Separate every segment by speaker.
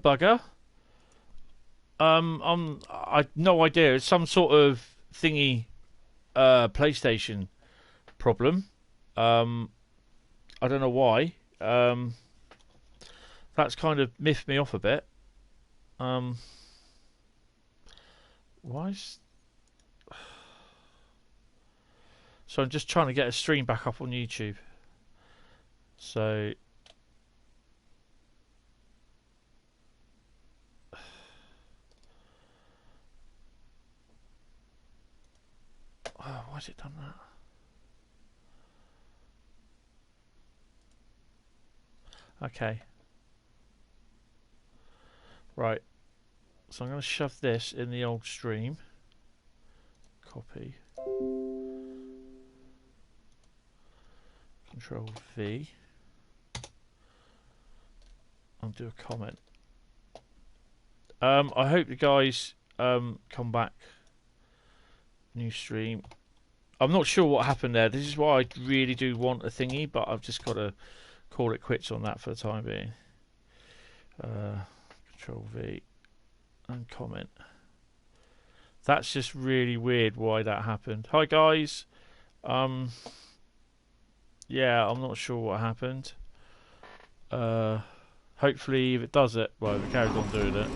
Speaker 1: bugger. I've no idea. It's some sort of thingy, PlayStation problem. I don't know why. That's kind of miffed me off a bit. Why is... So I'm just trying to get a stream back up on YouTube. So... Oh, why has it done that? Okay. Right. So I'm going to shove this in the old stream. Copy. Control V. I'll do a comment. I hope you guys come back. New stream. I'm not sure what happened there. This is why I really do want a thingy, but I've just got to call it quits on that for the time being. Control V and comment. That's just really weird why that happened. Hi guys. Yeah, I'm not sure what happened. Hopefully if it does it, well, if it carries on doing it.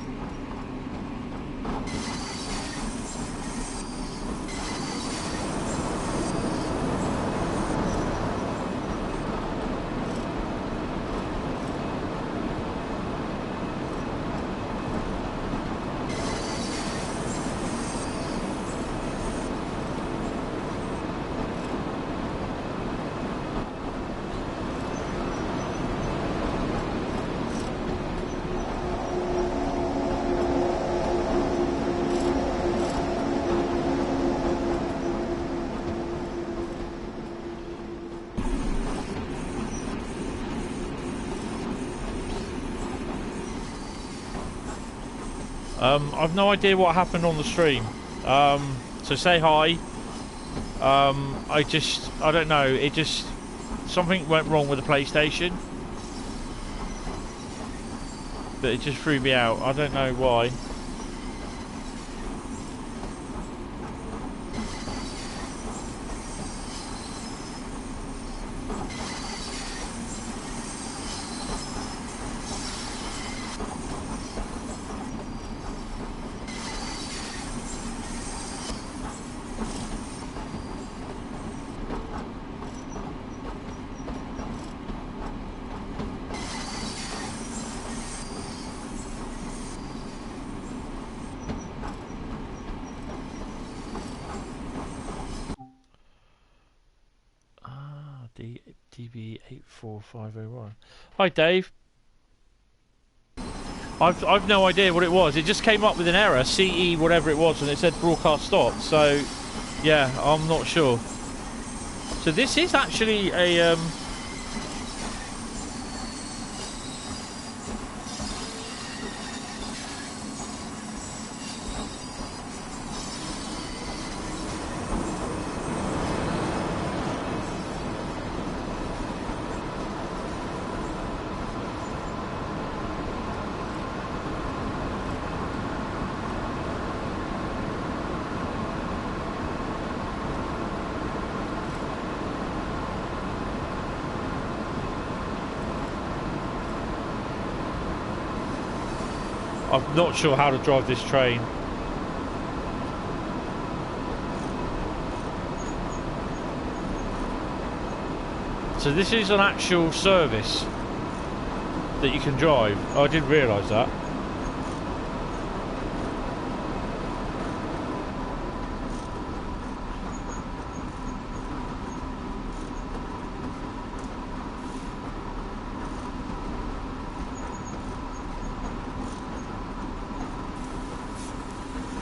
Speaker 1: I've no idea what happened on the stream. So say hi. I don't know. It just, something went wrong with the PlayStation. But it just threw me out. I don't know why. DB84501. Hi Dave. I've no idea what it was. It just came up with an error, CE whatever it was, and it said broadcast stopped. So yeah, I'm not sure. So this is actually a I'm not sure how to drive this train. So this is an actual service that you can drive. Oh, I didn't realise that.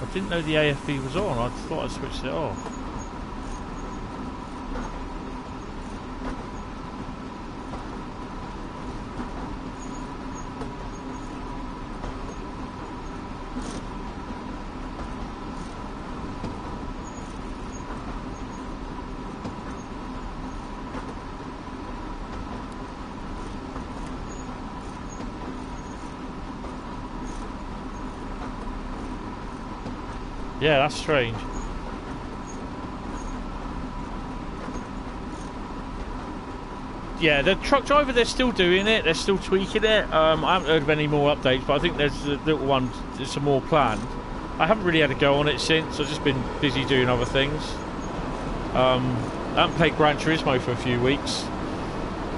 Speaker 1: I didn't know the AFB was on. I thought I switched it off. Yeah, that's strange. Yeah, the truck driver, they're still doing it. They're still tweaking it. I haven't heard of any more updates, but I think there's a little one, there's some more planned. I haven't really had a go on it since. I've just been busy doing other things. I haven't played Gran Turismo for a few weeks.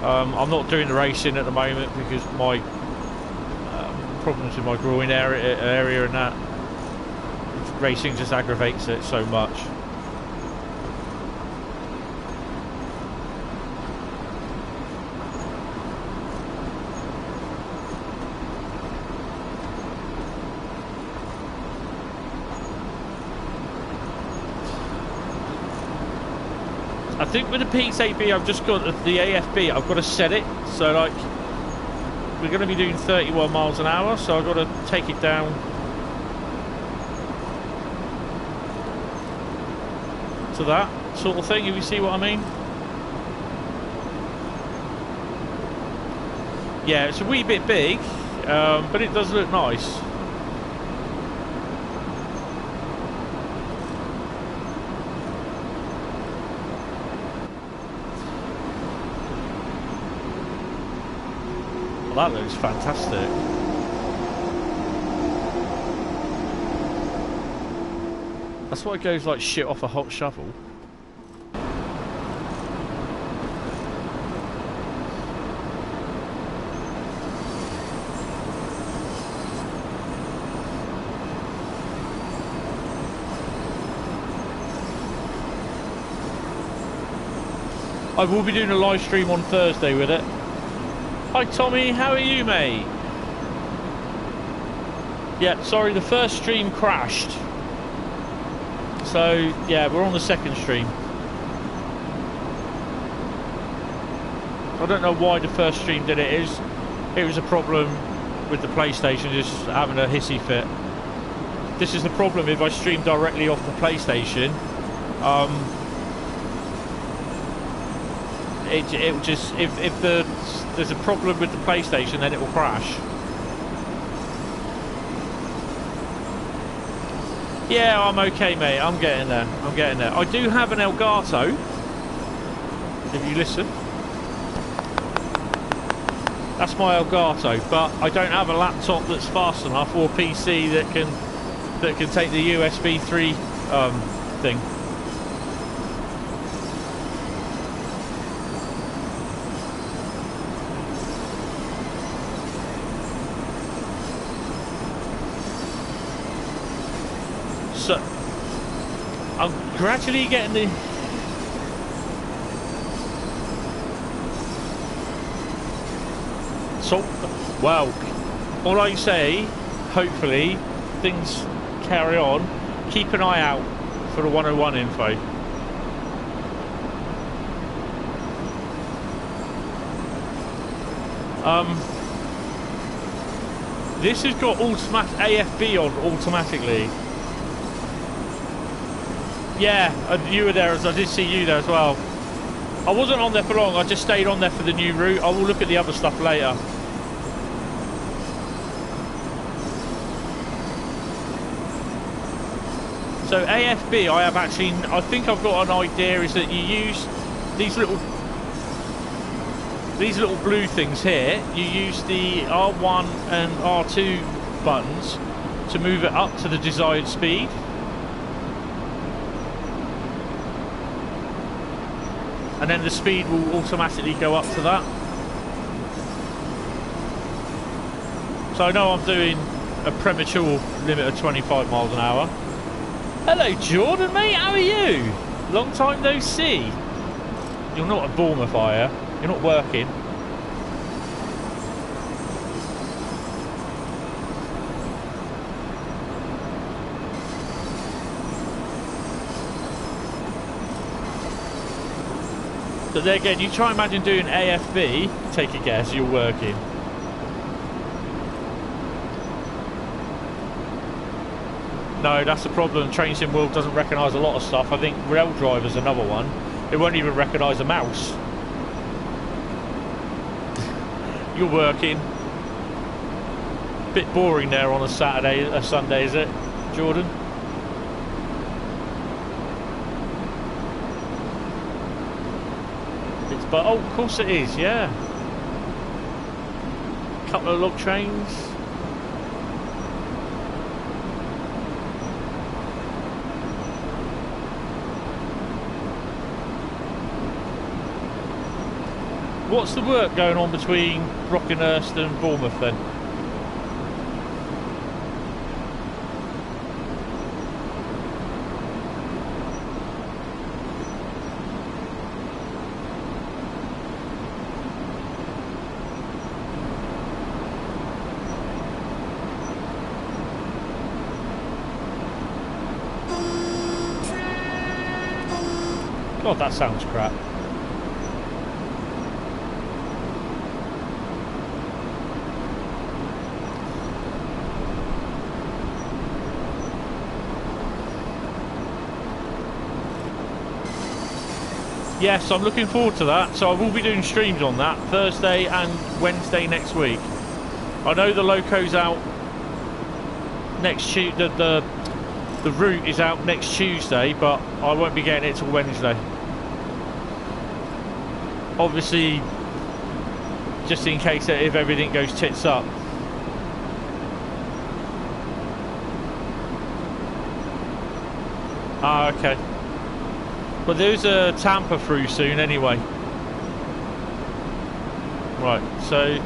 Speaker 1: I'm not doing the racing at the moment because my problems with my groin area and that. Racing just aggravates it so much. I think with the PCB, I've just got the AFB, I've got to set it, so like, we're going to be doing 31 miles an hour, so I've got to take it down to that sort of thing, if you see what I mean. Yeah, it's a wee bit big, but it does look nice. Well, that looks fantastic. That's why it goes like shit off a hot shovel. I will be doing a live stream on Thursday with it. Hi Tommy, how are you, mate? Yeah, sorry, the first stream crashed. So, yeah, we're on the second stream. I don't know why the first stream did it. It was a problem with the PlayStation just having a hissy fit. This is the problem if I stream directly off the PlayStation. It will just, if there's a problem with the PlayStation, then it will crash. Yeah, I'm okay, mate. I'm getting there. I'm getting there. I do have an Elgato. If you listen, that's my Elgato, but I don't have a laptop that's fast enough or PC that can take the USB 3 thing. So I'm gradually getting the well, all I say, hopefully things carry on. Keep an eye out for the 101 info. This has got automatic AFB on automatically. Yeah, and you were there, as I did see you there as well. I wasn't on there for long, I just stayed on there for the new route. I will look at the other stuff later. So AFB, I think I've got an idea, is that you use these little blue things here. You use the R1 and R2 buttons to move it up to the desired speed. And then the speed will automatically go up to that. So I know I'm doing a premature limit of 25 miles an hour. Hello Jordan, mate, how are you? Long time no see. You're not at Bournemouth, are you? You're not working. But there again, you try and imagine doing AFB, take a guess, you're working. No, that's the problem. Train Sim World doesn't recognise a lot of stuff. I think Rail Driver's another one. It won't even recognise a mouse. You're working. Bit boring there on a Sunday, is it, Jordan? But oh, of course it is, yeah. Couple of log trains. What's the work going on between Brockenhurst and Bournemouth then? God, that sounds crap. Yes, I'm looking forward to that. So I will be doing streams on that Thursday and Wednesday next week. I know the loco's out next Tuesday. The route is out next Tuesday, but I won't be getting it till Wednesday. Obviously, just in case if everything goes tits up. Ah, okay. But there's a tamper through soon anyway. Right, so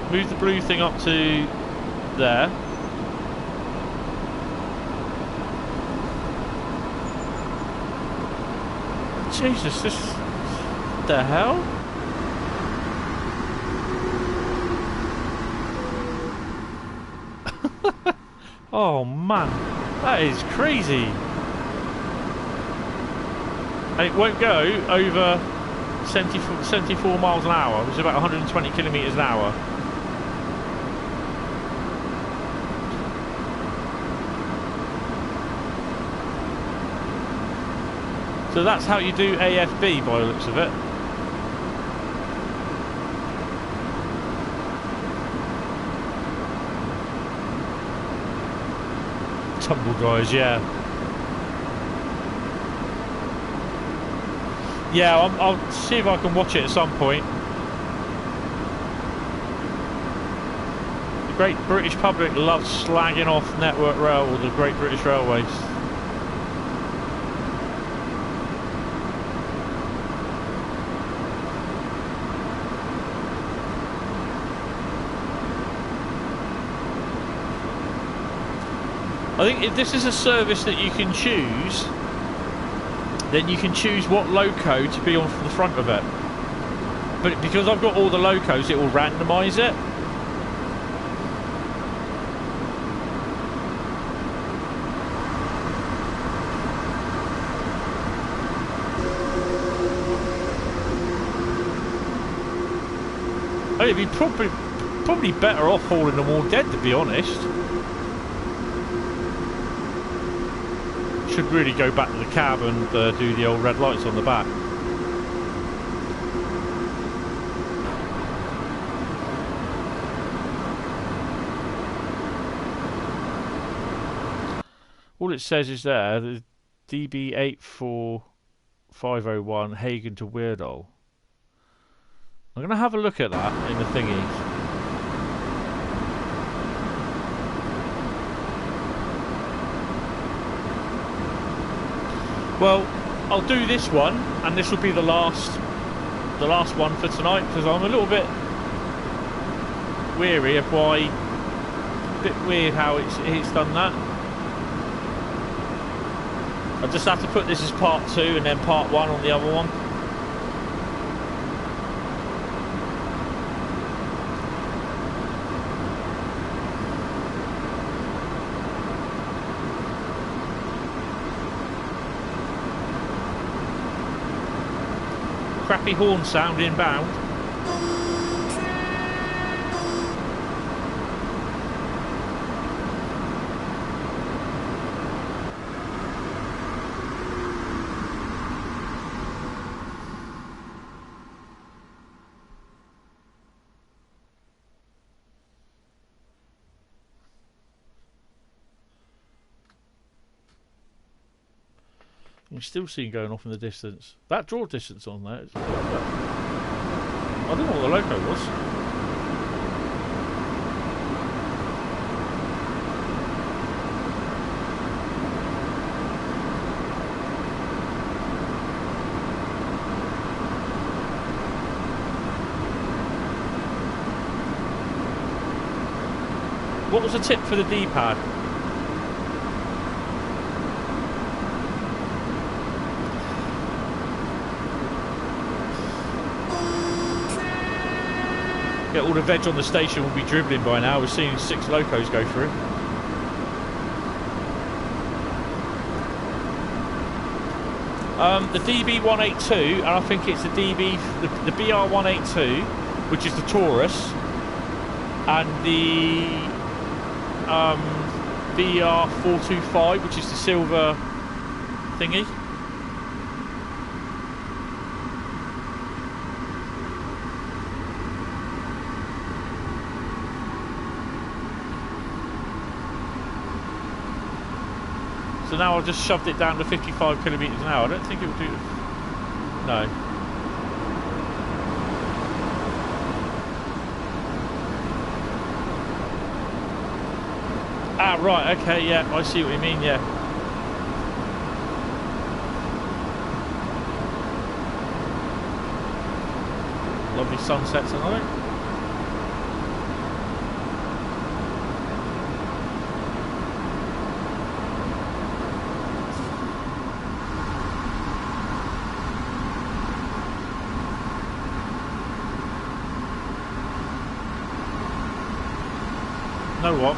Speaker 1: move the blue thing up to there. Jesus, this... What the hell? Oh man, that is crazy. And it won't go over 74 miles an hour, which is about 120 kilometres an hour. So that's how you do AFB by the looks of it. Tumble dryers, yeah. Yeah, I'll see if I can watch it at some point. The Great British public loves slagging off Network Rail or the Great British Railways. I think if this is a service that you can choose, then you can choose what loco to be on the front of it. But because I've got all the locos, it will randomise it. I mean, it'd be probably better off hauling them all dead, to be honest. Should really go back to the cab and do the old red lights on the back. All it says is there, the DB84501 Hagen to Weirdo. I'm going to have a look at that in the thingy. Well, I'll do this one, and this will be the last one for tonight, because I'm a little bit weary of why. A bit weird how it's done that. I just have to put this as part 2 and then part 1 on the other one. Crappy horn sound inbound. You can still see him going off in the distance. That draw distance on there is quite bad. I don't know what the loco was. What was the tip for the D-pad? Yeah, all the veg on the station will be dribbling by now. We're seeing 6 locos go through. The DB182, and I think it's the BR182, which is the Taurus, and the BR425, which is the silver thingy. So now I've just shoved it down to 55 kilometres an hour. I don't think it will do... No. Ah, right, okay, yeah, I see what you mean, yeah. Lovely sunset tonight. Know what?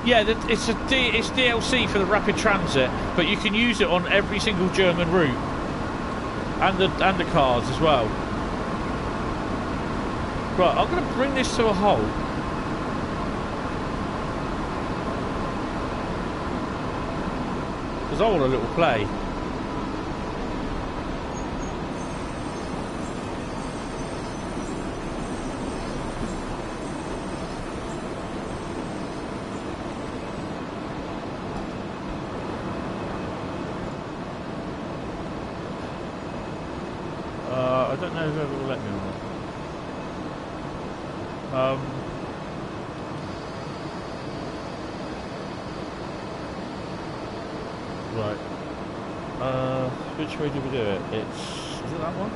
Speaker 1: Yeah, it's DLC for the rapid transit, but you can use it on every single German route, and the cars as well. Right, I'm going to bring this to a halt. Because I want a little play. I don't know whoever will let me on it. Right. Which way do we do it? Is it that one?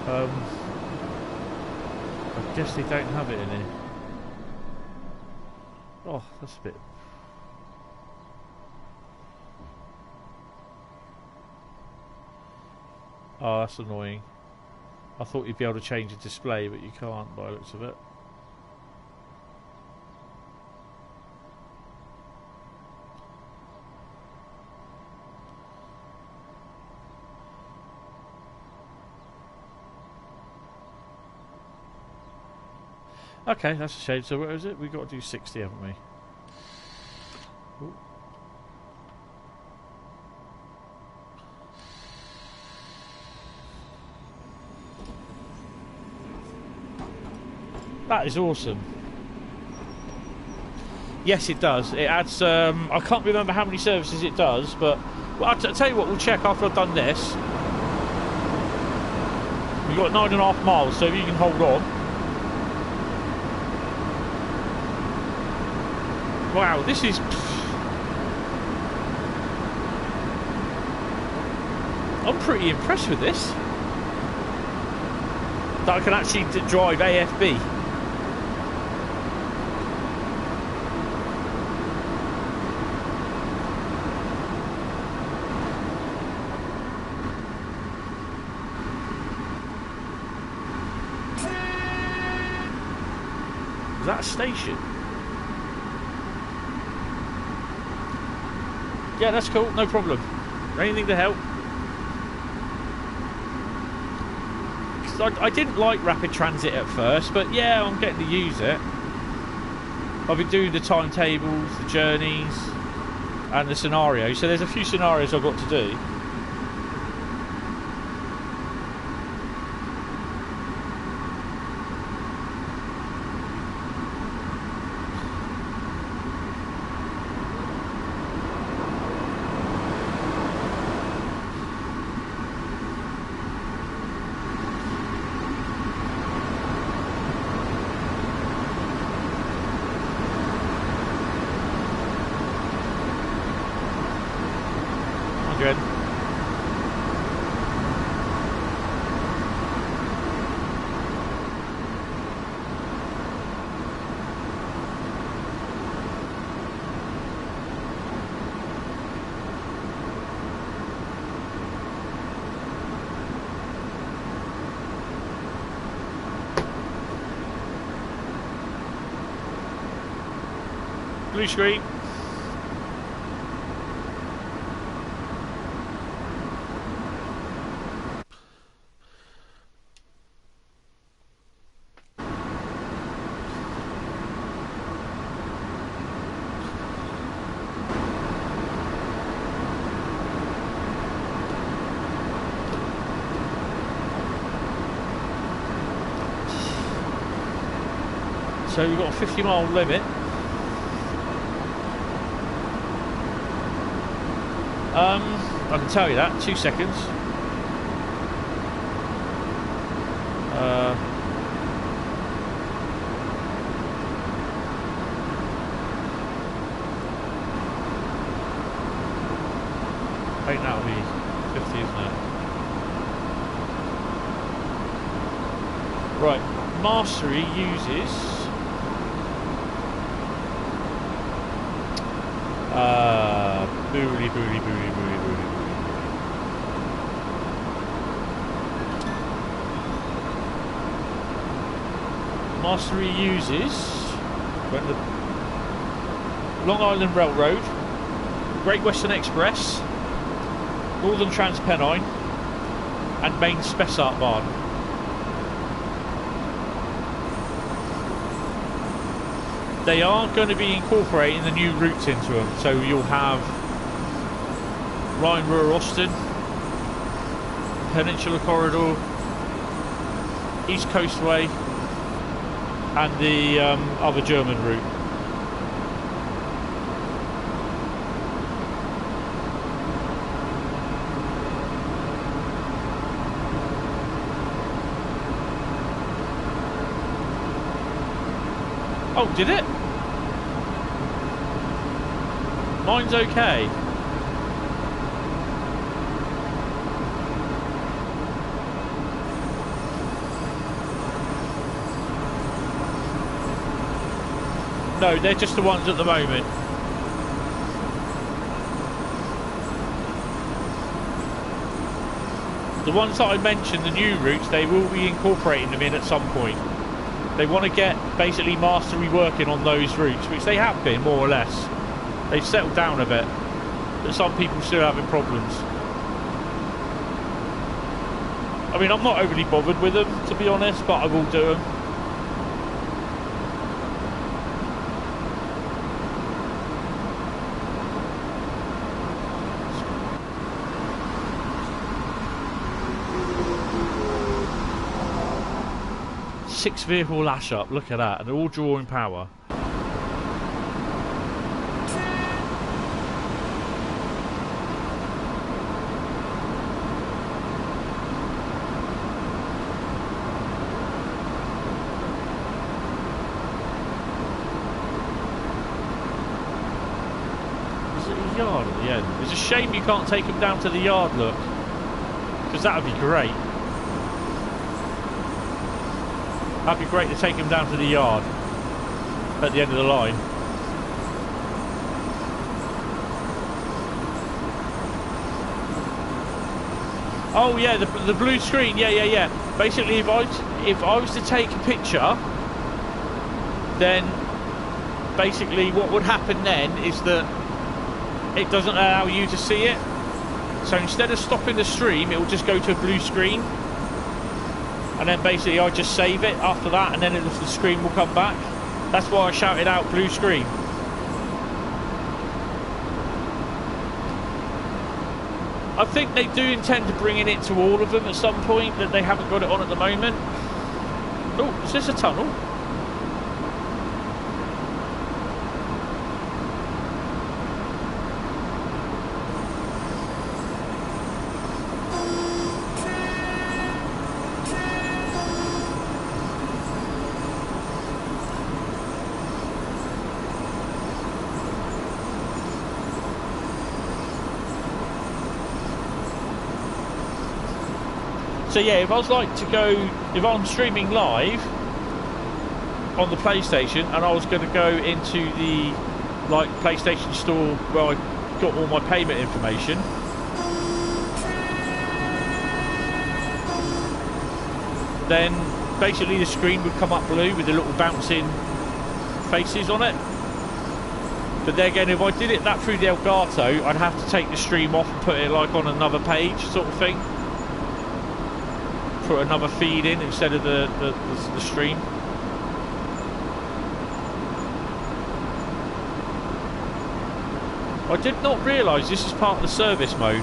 Speaker 1: No. I guess they don't have it in here. Oh, that's a bit... Oh, that's annoying. I thought you'd be able to change the display, but you can't by the looks of it. Okay, that's a shame. So where is it? We've got to do 60, haven't we? Ooh. That is awesome. Yes, it does. It adds... I can't remember how many services it does, but... Well, I'll tell you what, we'll check after I've done this. We've got 9.5 miles, so if you can hold on. Wow, this is... I'm pretty impressed with this. That I can actually drive AFB. Is that a station? Yeah, that's cool, no problem. Anything to help. I didn't like rapid transit at first, but yeah, I'm getting to use it. I've been doing the timetables, the journeys, and the scenarios. So there's a few scenarios I've got to do. again. Blue screen. So you've got a 50-mile limit. I can tell you that. 2 seconds. I think that'll be 50, isn't it? Right. Mastery uses booty. Mastery uses when the Long Island Railroad, Great Western Express, Northern Trans-Pennine and Main Spessart Bahn. They are going to be incorporating the new routes into them, so you'll have Rhine-Ruhr-Osten, Peninsula Corridor, East Coastway and the other German route. Oh, did it? Mine's okay. No, they're just the ones at the moment. The ones that I mentioned, the new routes, they will be incorporating them in at some point. They want to get basically mastery working on those routes, which they have been, more or less. They've settled down a bit, but some people still having problems. I mean, I'm not overly bothered with them, to be honest, but I will do them. Six vehicle lash up, look at that, and they're all drawing power. Yard at the end. It's a shame you can't take them down to the yard, look, because that would be great. That'd be great to take him down to the yard at the end of the line. Oh yeah, the blue screen. Yeah. Basically, if I was to take a picture, then basically what would happen then is that it doesn't allow you to see it. So instead of stopping the stream, it will just go to a blue screen. And then basically I just save it after that, and then the screen will come back. That's why I shouted out blue screen. I think they do intend to bring it to all of them at some point, that they haven't got it on at the moment. Oh, is this a tunnel? So yeah, if I was like to go, if I'm streaming live on the PlayStation and I was going to go into the like PlayStation store where I got all my payment information, then basically the screen would come up blue with the little bouncing faces on it. But then again, if I did it that through the Elgato, I'd have to take the stream off and put it like on another page sort of thing. Put another feed in instead of the stream. I did not realise this is part of the service mode.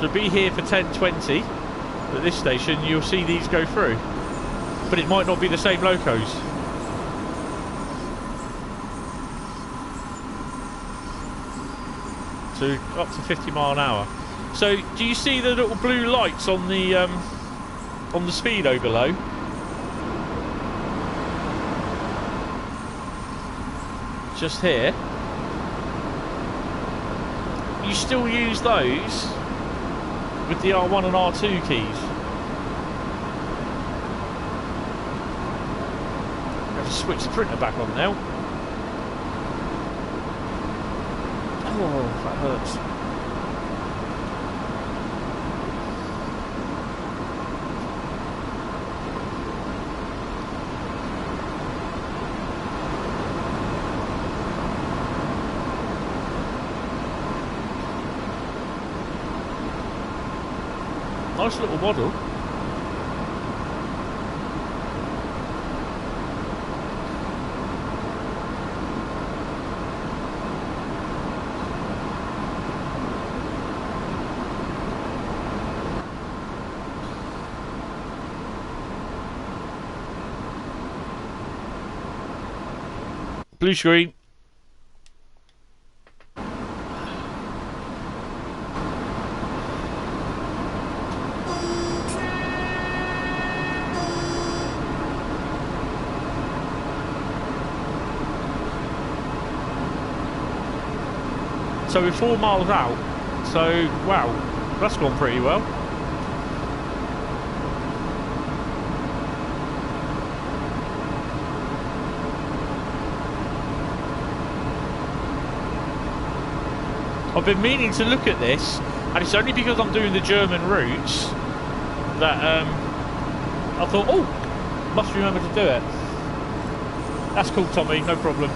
Speaker 1: To be here for 10:20 at this station, you'll see these go through. But it might not be the same locos. So up to 50 mile an hour. So do you see the little blue lights on the speedo below? Just here. You still use those with the R1 and R2 keys. I have to switch the printer back on now. Oh, that hurts. Nice little model. Blue screen. So we're 4 miles out, so wow, that's gone pretty well. I've been meaning to look at this, and it's only because I'm doing the German routes that I thought, oh, must remember to do it. That's cool, Tommy, no problem.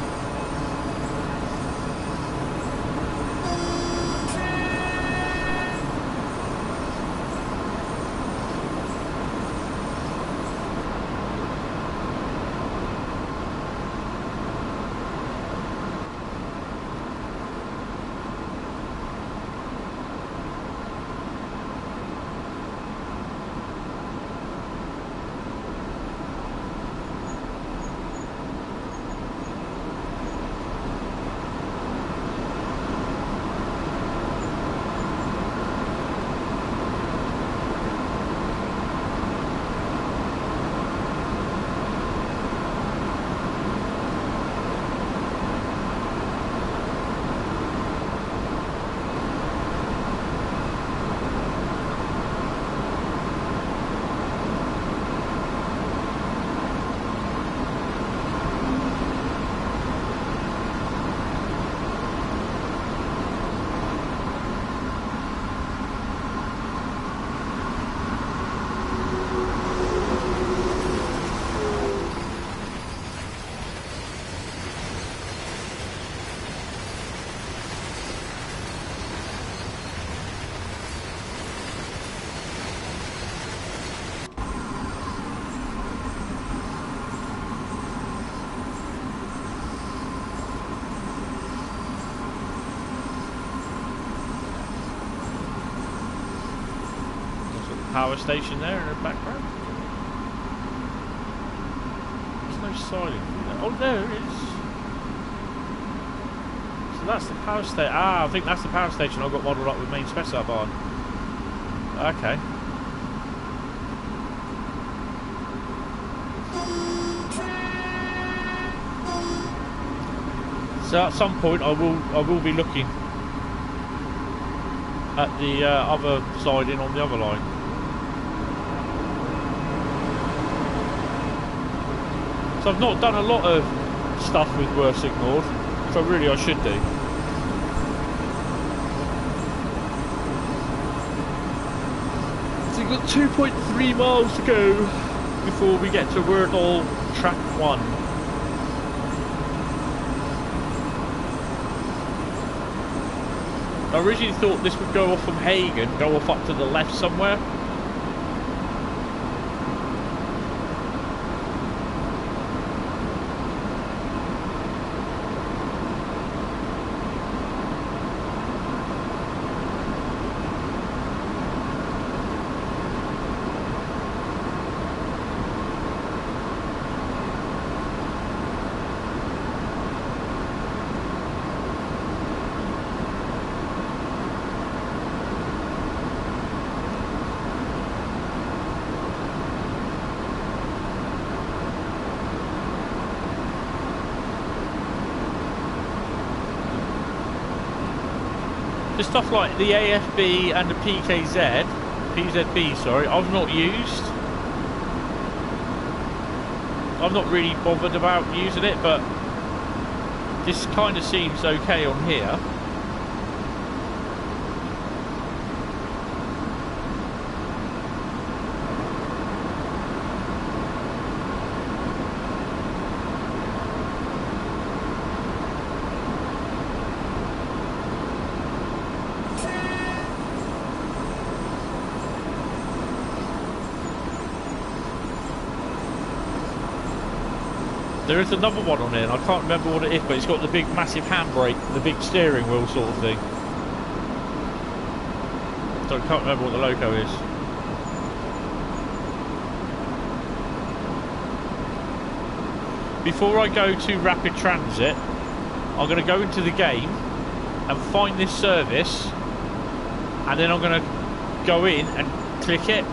Speaker 1: Power station there in the background. There's no siding. Oh, there it is. So that's the power station. Ah, I think that's the power station I got modelled up with main spec up on. Okay. So at some point I will be looking at the other siding on the other line. So I've not done a lot of stuff with Worse Ignored, so really I should do. So we've got 2.3 miles to go before we get to Wordall Track 1. I originally thought this would go off from Hagen, go off up to the left somewhere. Stuff like the AFB and the PZB, sorry, I've not used. I'm not really bothered about using it, but this kind of seems okay on here. There is another one on here, and I can't remember what it is, but it's got the big massive handbrake, the big steering wheel sort of thing. So I can't remember what the logo is. Before I go to Rapid Transit, I'm going to go into the game and find this service, and then I'm going to go in and click it.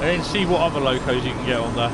Speaker 1: And then see what other locos you can get on there.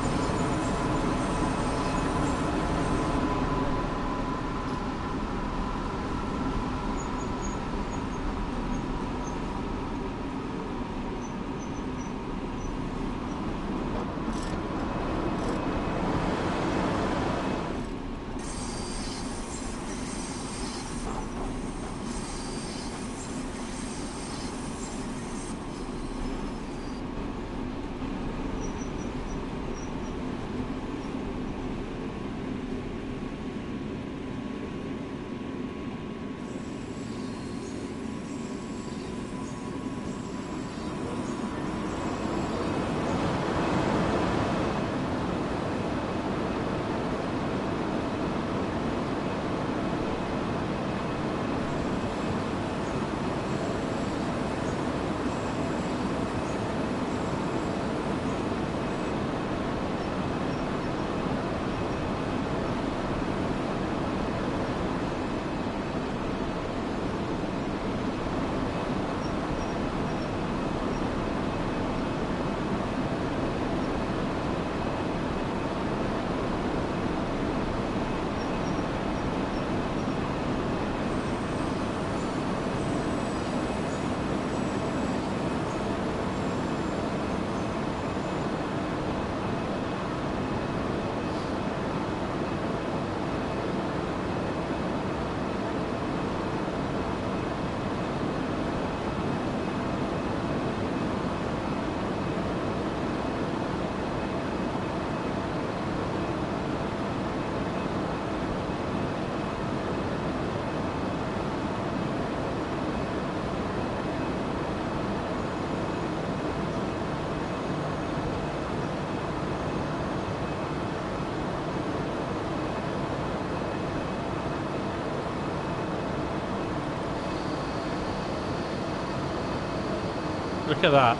Speaker 1: Look at that.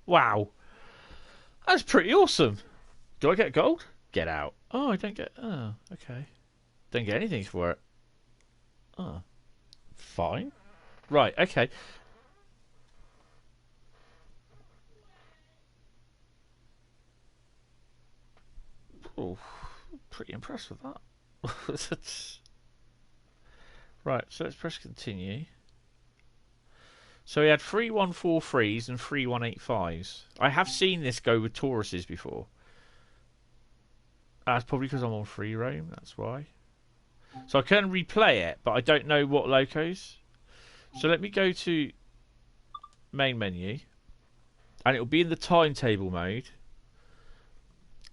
Speaker 1: Wow. That's pretty awesome. Do I get gold? Get out. Oh, I don't get... Oh, okay. Don't get anything for it. Oh, fine. Right, okay. Oh, pretty impressed with that. Right, so let's press continue. So we had 3143s and 3185s. I have seen this go with Tauruses before. That's probably because I'm on free roam, that's why. So I can replay it, but I don't know what locos. So let me go to main menu, and it will be in the timetable mode,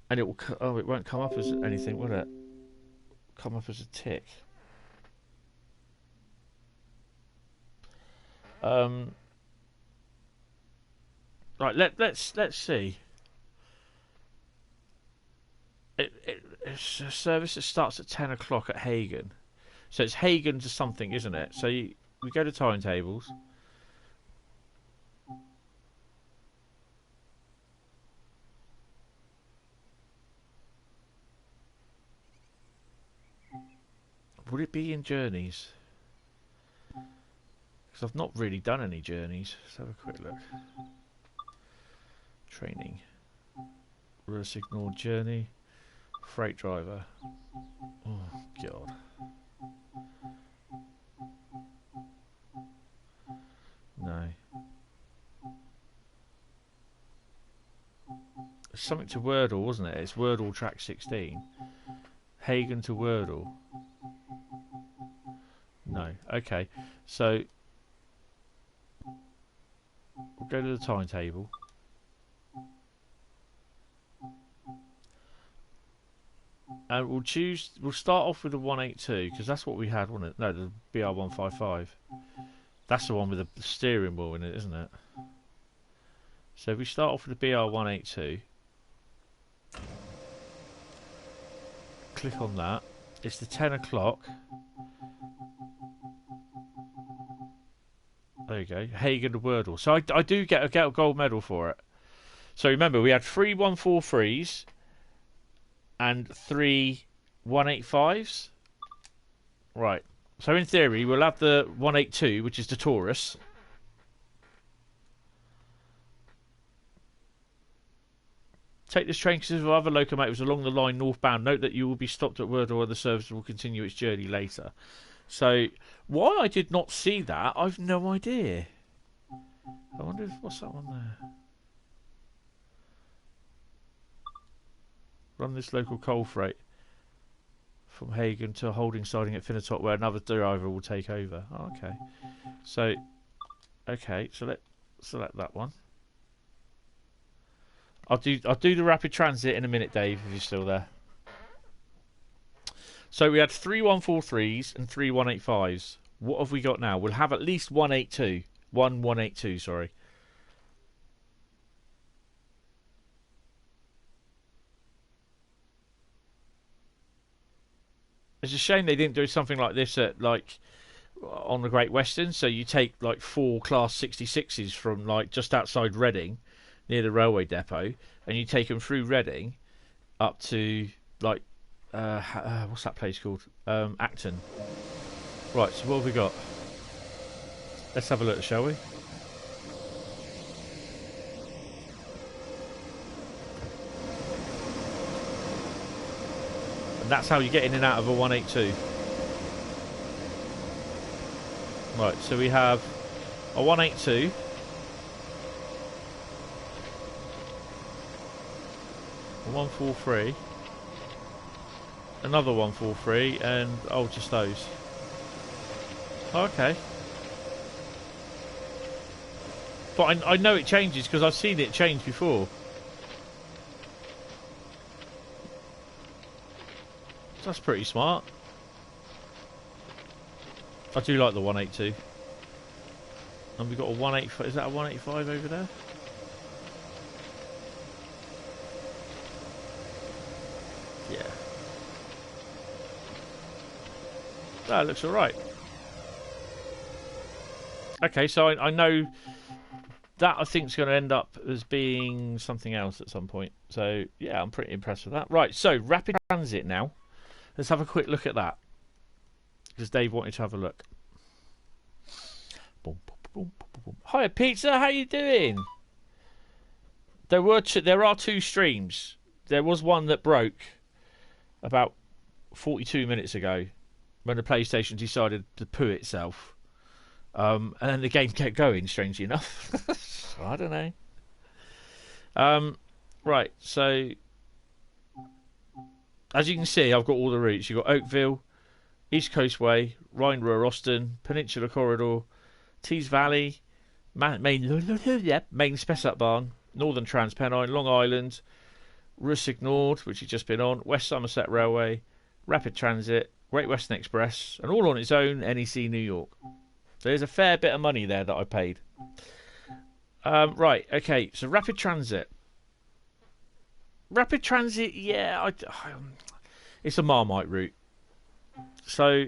Speaker 1: and it will. Oh, it won't come up as anything, will it? Come up as a tick. Right. Let's see. It's a service that starts at 10 o'clock at Hagen. So it's Hagen to something, isn't it? So we go to timetables. Would it be in journeys? Because I've not really done any journeys. Let's have a quick look. Training. Rear signal journey. Freight driver. Oh, God. No. It's something to Wordle, wasn't it? It's Wordle track 16. Hagen to Wordle. No. Okay. So we'll go to the timetable. And we'll start off with the 182, because that's what we had, wasn't it? No, the BR155. That's the one with the steering wheel in it, isn't it? So if we start off with the BR182, click on that. It's the 10 o'clock. There you go. Hagen to Wordle. So I do get a gold medal for it. So remember, we had 3 143s and 3 185s. Right. So in theory, we'll have the 182, which is the Taurus. Take this train because of other locomotives along the line northbound. Note that you will be stopped at Wordle and the service will continue its journey later. So, why I did not see that, I've no idea. I wonder what's that one there? Run this local coal freight from Hagen to a holding siding at Finnertop where another driver will take over. Oh, okay. So, let's select that one. I'll do the rapid transit in a minute, Dave, if you're still there. So we had 3 143s and 3 185s. What have we got now? We'll have at least 182. 182, sorry. It's a shame they didn't do something like this at on the Great Western. So you take 4 Class 66s from just outside Reading, near the railway depot, and you take them through Reading up to what's that place called? Acton. Right, so what have we got? Let's have a look, shall we? And that's how you get in and out of a 182. Right, so we have a 182. A 143. Another 143, and just those. Okay. But I know it changes because I've seen it change before. That's pretty smart. I do like the 182. And we've got a 185. Is that a 185 over there? Yeah. That looks alright. Okay, so I know that I think is going to end up as being something else at some point. So, yeah, I'm pretty impressed with that. Right, so rapid transit now. Let's have a quick look at that. because Dave wanted to have a look. Boom, boom, boom, boom, boom. Hiya, Pizza. How you doing? There are 2 streams. There was one that broke about 42 minutes ago when the PlayStation decided to poo itself. And then the game kept going, strangely enough. I don't know. Right, so as you can see, I've got all the routes. You've got Oakville, East Coast Way, Rhine-Ruhr Osten, Peninsula Corridor, Tees Valley, Main Spessartbahn, Northern Trans Pennine, Long Island, Russig Nord, which you've just been on, West Somerset Railway, Rapid Transit, Great Western Express, and all on its own, NEC New York. So there's a fair bit of money there that I paid. Right, okay, so Rapid Transit. Rapid Transit, yeah, it's a Marmite route. So,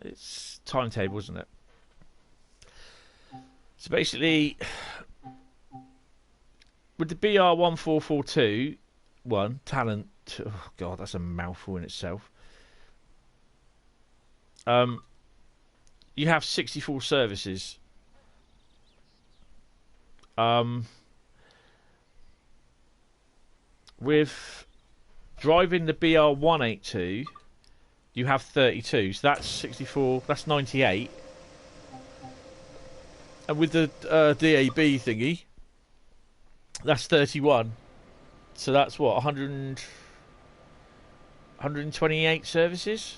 Speaker 1: it's timetable, isn't it? So basically, with the BR1442 one, Talent, oh god, that's a mouthful in itself. You have 64 services. With driving the BR182, you have 32. So that's 64. That's 98. And with the DAB thingy, that's 31. So that's what, 128 services?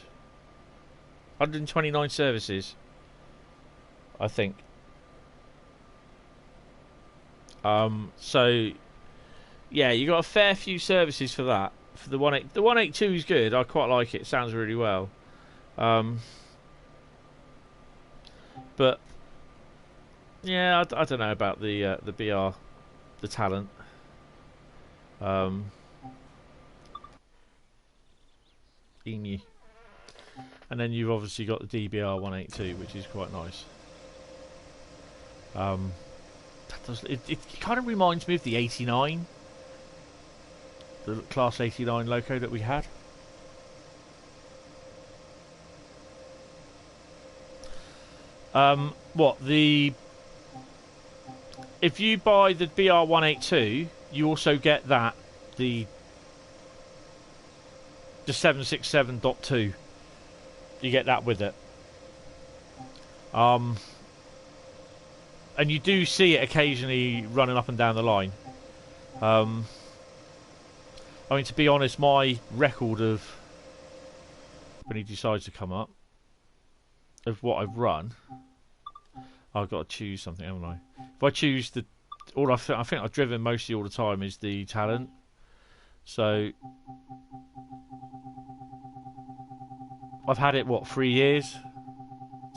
Speaker 1: 129 services, I think. So yeah, you got a fair few services for that. For the 182 is good. I quite like it. It sounds really well. But yeah, I don't know about the BR, the Talent. Emu. And then you've obviously got the DBR 182, which is quite nice. It kind of reminds me of the 89, the Class 89 loco that we had. If you buy the BR 182, you also get the 767.2. You get that with it. And you do see it occasionally running up and down the line. I mean, to be honest, my record of when he decides to come up of what I've run, I've got to choose something, haven't I? If I choose I think I've driven mostly all the time is the Talent. So I've had it, what, 3 years?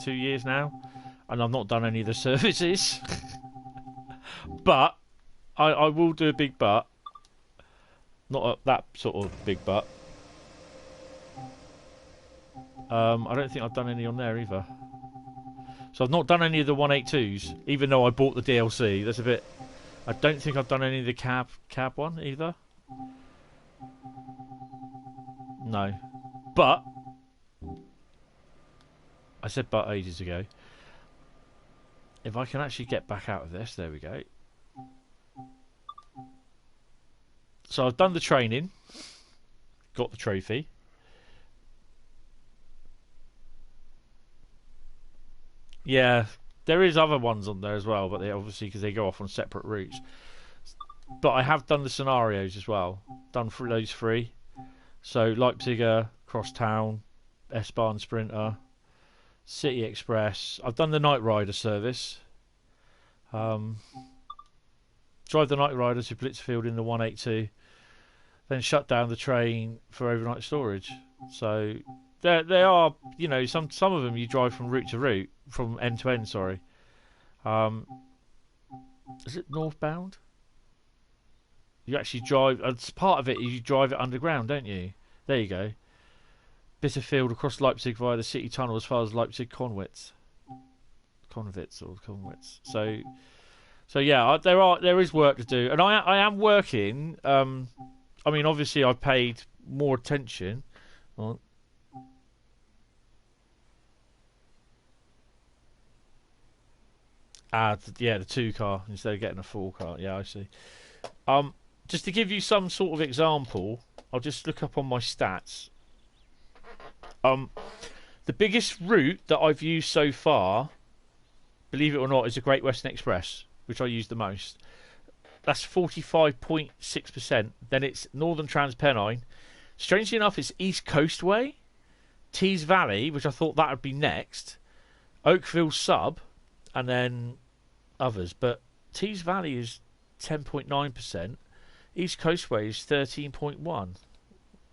Speaker 1: 2 years now? And I've not done any of the services. But I will do a big but. Not that sort of big but. I don't think I've done any on there either. So I've not done any of the 182s, even though I bought the DLC. That's a bit... I don't think I've done any of the cab one either. No. But I said but ages ago. If I can actually get back out of this, there we go. So I've done the training, got the trophy. Yeah, there is other ones on there as well, but they obviously, because they go off on separate routes. But I have done the scenarios as well. Done for those 3. So Leipziger, Crosstown, S-Bahn Sprinter, City Express. I've done the Night Rider service. Drive the Night Rider to Blitzfield in the 182. Then shut down the train for overnight storage. So they are, you know, some of them you drive from route to route, from end to end. Sorry. Is it northbound? You actually drive. As part of it, you drive it underground, don't you? There you go. Bitterfield across Leipzig via the city tunnel as far as Leipzig Conwitz. So yeah, there is work to do, and I am working. I mean, obviously, I've paid more attention On. Yeah, the 2 car instead of getting a 4 car. Yeah, I see. Just to give you some sort of example, I'll just look up on my stats. The biggest route that I've used so far, believe it or not, is the Great Western Express, which I use the most. That's 45.6%. Then it's Northern Trans-Pennine. Strangely enough, it's East Coast Way, Tees Valley, which I thought that would be next, Oakville Sub, and then others. But Tees Valley is 10.9%. East Coast Way is 13.1%.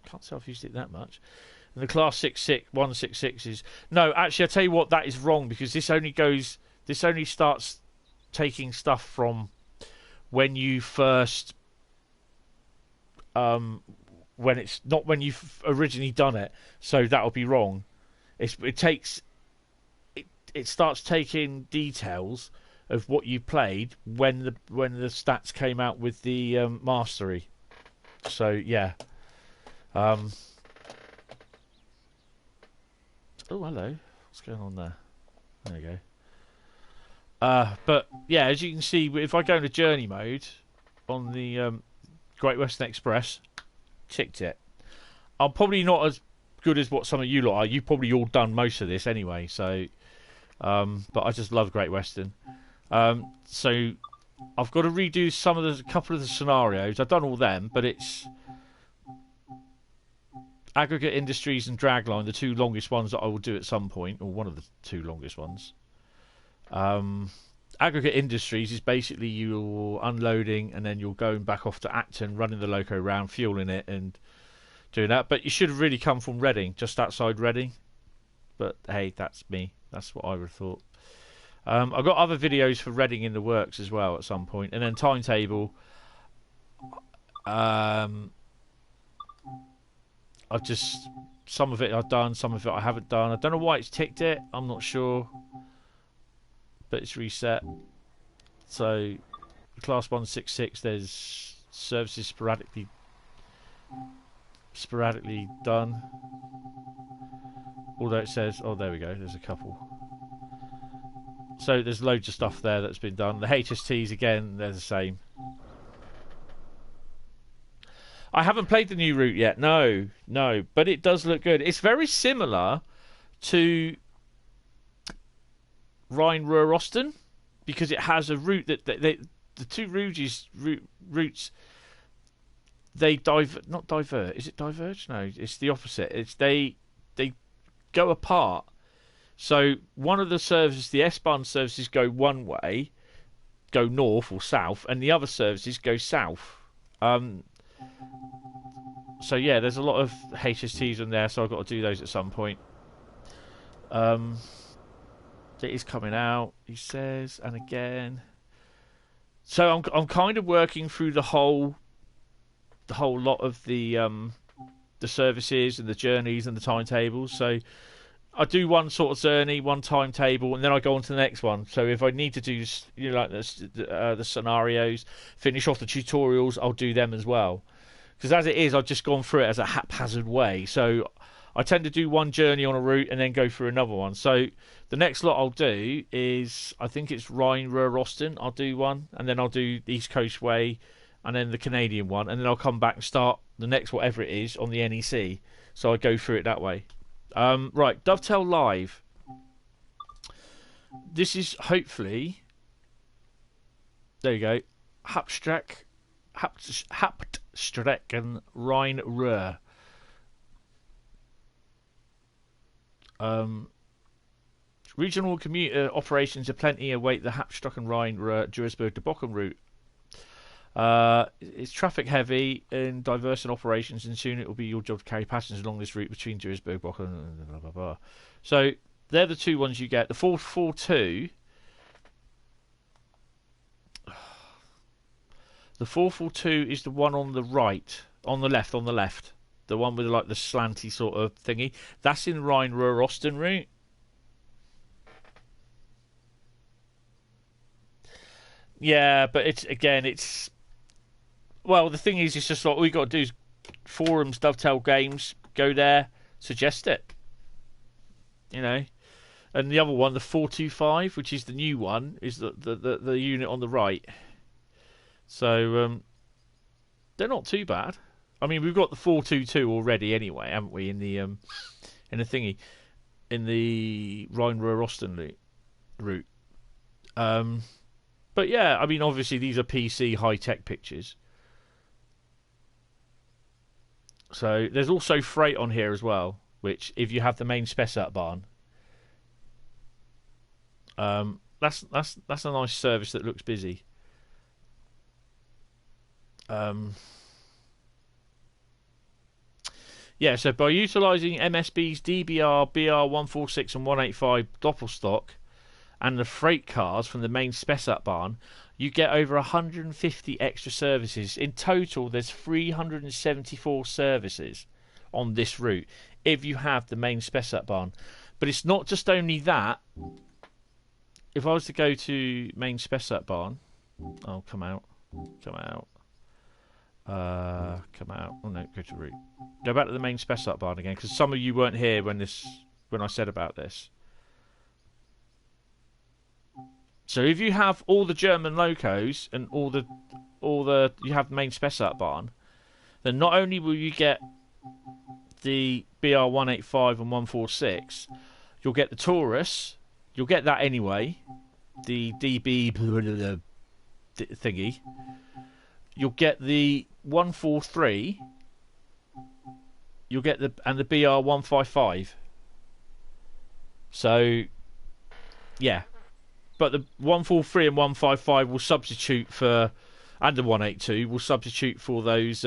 Speaker 1: Can't say I've used it that much. And the Class 166 is... No, actually, I'll tell you what, that is wrong, because this only starts taking stuff from when you first... when it's not when you've originally done it, so that'll be wrong. It starts taking details of what you played when the stats came out with the mastery. So yeah. Oh, hello. What's going on there? There you go. But yeah, as you can see, if I go into journey mode on the Great Western Express, ticked it. I'm probably not as good as what some of you lot are. You've probably all done most of this anyway. So, but I just love Great Western. So I've got to redo a couple of the scenarios. I've done all them, but it's Aggregate Industries and Dragline, the 2 longest ones that I will do at some point, or one of the 2 longest ones. Aggregate Industries is basically you're unloading and then you're going back off to Acton, running the loco round, fueling it and doing that. But you should have really come from Reading, just outside Reading. But hey, that's me. That's what I would have thought. I've got other videos for Reading in the works as well at some point. And then timetable. Some of it I've done, some of it I haven't done. I don't know why it's ticked it. I'm not sure. But it's reset. So, Class 166, there's services sporadically done. Although it says, oh, there we go, there's a couple. So there's loads of stuff there that's been done. The HSTs, again, they're the same. I haven't played the new route yet, no, but it does look good. It's very similar to Rhine-Ruhr-Osten, because it has a route that the 2 routes they not divert. Is it diverge? No, it's the opposite. It's they go apart. So one of the services, the S-Bahn services, go one way, go north or south, and the other services go south. So yeah, there's a lot of HSTs in there, so I've got to do those at some point. It is coming out, he says, and again. So I'm kind of working through the whole lot of the services and the journeys and the timetables. So I do one sort of journey, one timetable, and then I go on to the next one. So if I need to do, like the scenarios, finish off the tutorials, I'll do them as well. Because as it is, I've just gone through it as a haphazard way. So I tend to do one journey on a route and then go through another one. So the next lot I'll do is, I think it's Rhine-Ruhr-Osten. I'll do one, and then I'll do the East Coast Way, and then the Canadian one, and then I'll come back and start the next whatever it is on the NEC. So I go through it that way. Right, Dovetail Live. This is hopefully... There you go. Hauptstrecken Rhine-Ruhr. Regional commuter operations aplenty await the Hauptstrecken Rhine-Ruhr Duisburg to Bochum route. It's traffic heavy and diverse in operations, and soon it will be your job to carry passengers along this route between Duisburg, Bochum, and blah blah blah. So they're the 2 ones you get. The 442. The 442 is the one on the right, on the left, the one with like the slanty sort of thingy. That's in Rhine-Ruhr-Osten route. Yeah, but it's well, the thing is, it's just like all you got to do is forums, Dovetail Games, go there, suggest it. You know. And the other one, the 425, which is the new one, is the unit on the right. So they're not too bad. I mean, we've got the 422 already anyway, haven't we? In the thingy, in the Rhine-Ruhr-Osten route. But yeah, I mean, obviously these are PC high-tech pictures. So there's also freight on here as well, which if you have the main spec up barn, that's a nice service that looks busy. Yeah, so by utilising MSB's DBR, BR146 and 185 Doppelstock and the freight cars from the main spec up barn, you get over 150 extra services. In total, there's 374 services on this route if you have the main spec up barn. But it's not just only that. If I was to go to main spec up barn, oh, come out. Oh no, go to route. Go back to the main spec up barn again, because some of you weren't here when I said about this. So if you have all the German locos and all the you have the main spec up barn, then not only will you get the BR185 and 146, you'll get the Taurus, you'll get that anyway, the DB thingy, you'll get the 143, you'll get the BR155. So yeah. But the 143 and 155 will substitute for, and the 182 will substitute for those,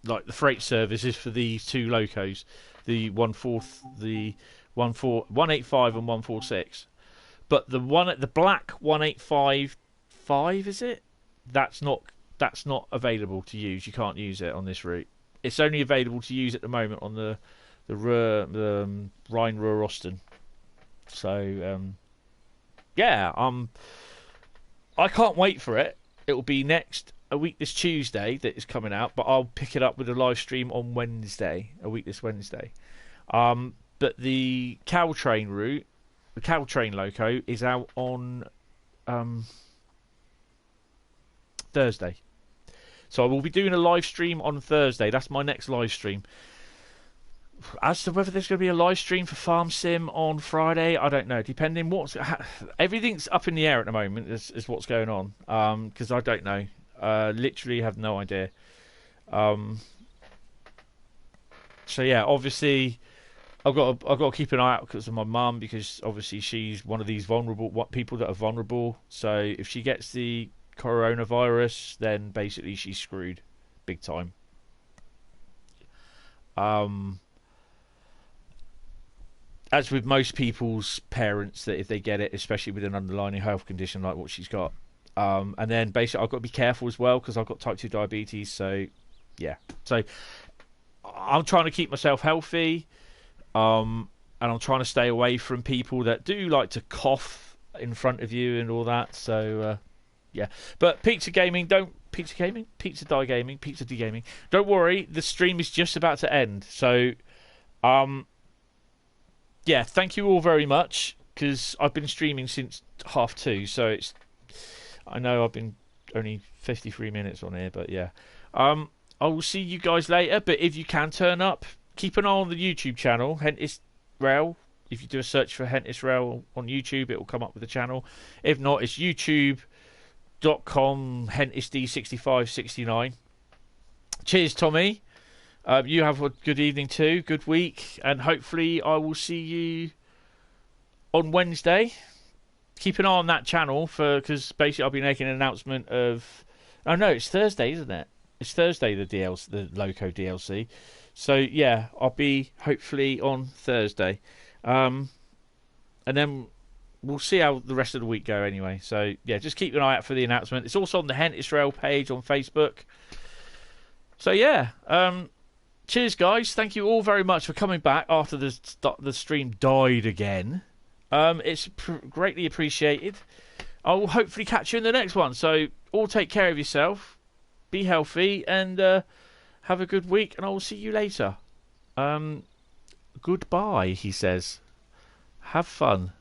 Speaker 1: like the freight services for these two locos, the 185 and 146. But the black 185, is it? That's not available to use. You can't use it on this route. It's only available to use at the moment on the Rhine-Ruhr-Osten. So. Yeah, I can't wait for it. It will be a week this Tuesday that is coming out, but I'll pick it up with a live stream on Wednesday, this Wednesday. But the Caltrain route, the Caltrain loco, is out on Thursday. So I will be doing a live stream on Thursday. That's my next live stream. As to whether there's going to be a live stream for Farm Sim on Friday, I don't know. Depending everything's up in the air at the moment. Is what's going on. Because I don't know. Literally have no idea. So yeah, obviously, I've got to keep an eye out because of my mum, because obviously she's one of these vulnerable people that are vulnerable. So if she gets the coronavirus, then basically she's screwed, big time. As with most people's parents, that if they get it, especially with an underlying health condition like what she's got, and then basically I've got to be careful as well because I've got type 2 diabetes. So yeah, so I'm trying to keep myself healthy, and I'm trying to stay away from people that do like to cough in front of you and all that. So yeah, but Pizza D Gaming, don't worry, the stream is just about to end. So yeah, thank you all very much, because I've been streaming since 2:30, so I know I've been only 53 minutes on here, but yeah. I will see you guys later, but if you can turn up, keep an eye on the YouTube channel, Hentis Rail. If you do a search for Hentis Rail on YouTube, it will come up with the channel. If not, it's youtube.com HentisD6569. Cheers, Tommy. You have a good evening too, good week, and hopefully I will see you on Wednesday. Keep an eye on that channel because basically I'll be making an announcement of. Oh no, it's Thursday, isn't it? It's Thursday, the Loco DLC. So yeah, I'll be hopefully on Thursday, and then we'll see how the rest of the week go anyway. So yeah, just keep an eye out for the announcement. It's also on the Hentis Rail page on Facebook. So yeah. Cheers, guys. Thank you all very much for coming back after the stream died again. It's greatly appreciated. I will hopefully catch you in the next one. So, all take care of yourself. Be healthy and have a good week. And I will see you later. goodbye, he says. Have fun.